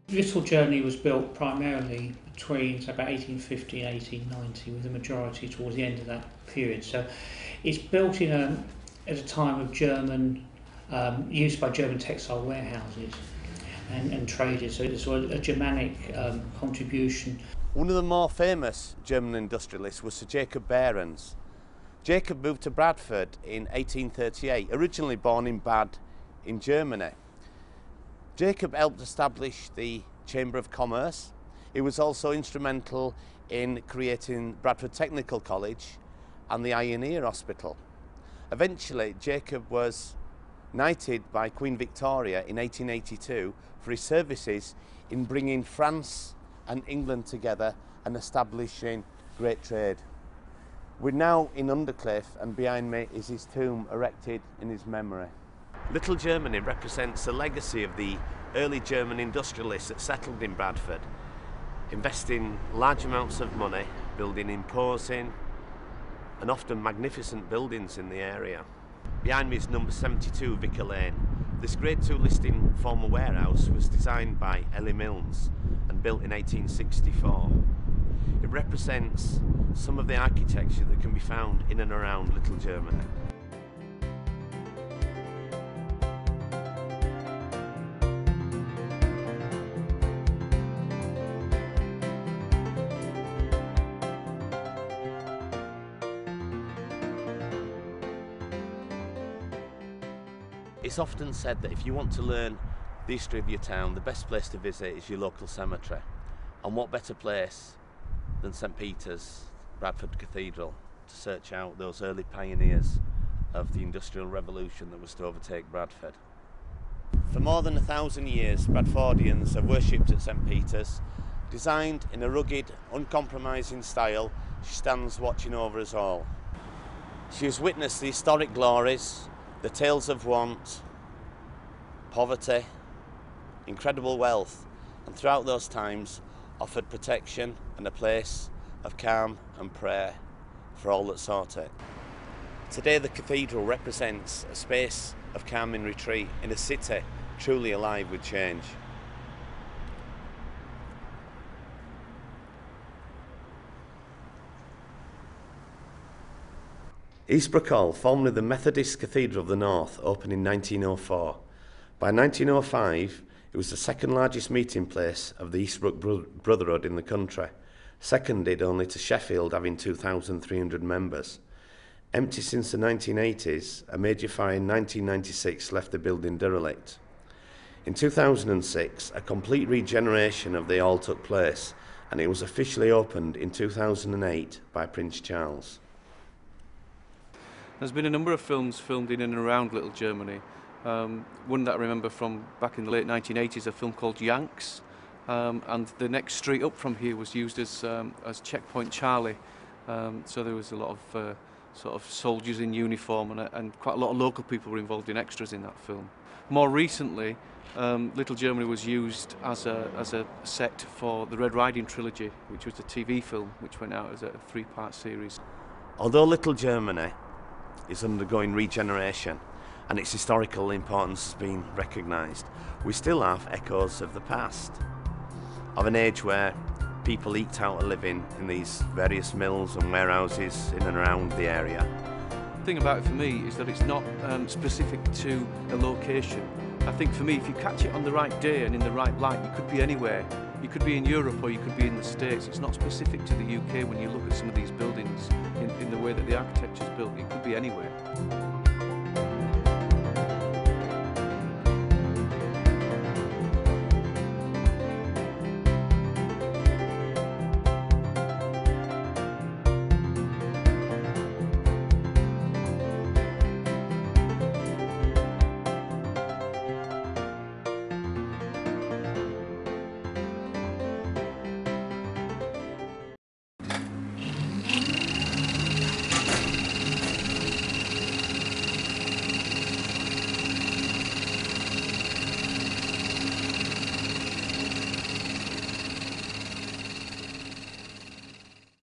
Little Germany was built primarily between about 1850 and 1890, with the majority towards the end of that period. So it's built at a time of German use by German textile warehouses and traders. So it's a Germanic contribution. One of the more famous German industrialists was Sir Jacob Behrens. Jacob moved to Bradford in 1838, originally born in Bad in Germany. Jacob helped establish the Chamber of Commerce. He was also instrumental in creating Bradford Technical College and the Eye and Ear Hospital. Eventually, Jacob was knighted by Queen Victoria in 1882 for his services in bringing France and England together and establishing great trade. We're now in Undercliff, and behind me is his tomb erected in his memory. Little Germany represents the legacy of the early German industrialists that settled in Bradford, investing large amounts of money, building imposing and often magnificent buildings in the area. Behind me is number 72 Vicar Lane. This Grade 2 listing former warehouse was designed by Ellie Milnes and built in 1864. It represents some of the architecture that can be found in and around Little Germany. It's often said that if you want to learn the history of your town, the best place to visit is your local cemetery. And what better place than St Peter's, Bradford Cathedral, to search out those early pioneers of the Industrial Revolution that was to overtake Bradford. For more than 1,000 years, Bradfordians have worshipped at St Peter's. Designed in a rugged, uncompromising style, she stands watching over us all. She has witnessed the historic glories, the tales of want, poverty, incredible wealth, and throughout those times offered protection and a place of calm and prayer for all that sought it. Today the cathedral represents a space of calm and retreat in a city truly alive with change. Eastbrook Hall, formerly the Methodist Cathedral of the North, opened in 1904. By 1905, it was the second largest meeting place of the Eastbrook Brotherhood in the country, seconded only to Sheffield, having 2,300 members. Empty since the 1980s, a major fire in 1996 left the building derelict. In 2006, a complete regeneration of the hall took place, and it was officially opened in 2008 by Prince Charles. There's been a number of films filmed in and around Little Germany. One that I remember from back in the late 1980s, a film called Yanks, and the next street up from here was used as Checkpoint Charlie. So there was a lot of sort of soldiers in uniform, and quite a lot of local people were involved in extras in that film. More recently, Little Germany was used as a set for the Red Riding trilogy, which was a TV film which went out as a 3-part series. Although Little Germany is undergoing regeneration and its historical importance has been recognised, we still have echoes of the past, of an age where people eked out a living in these various mills and warehouses in and around the area. The thing about it for me is that it's not specific to a location. I think for me, if you catch it on the right day and in the right light, you could be anywhere. You could be in Europe or you could be in the States. It's not specific to the UK when you look at some of these buildings in the way that the architecture's built. It could be anywhere.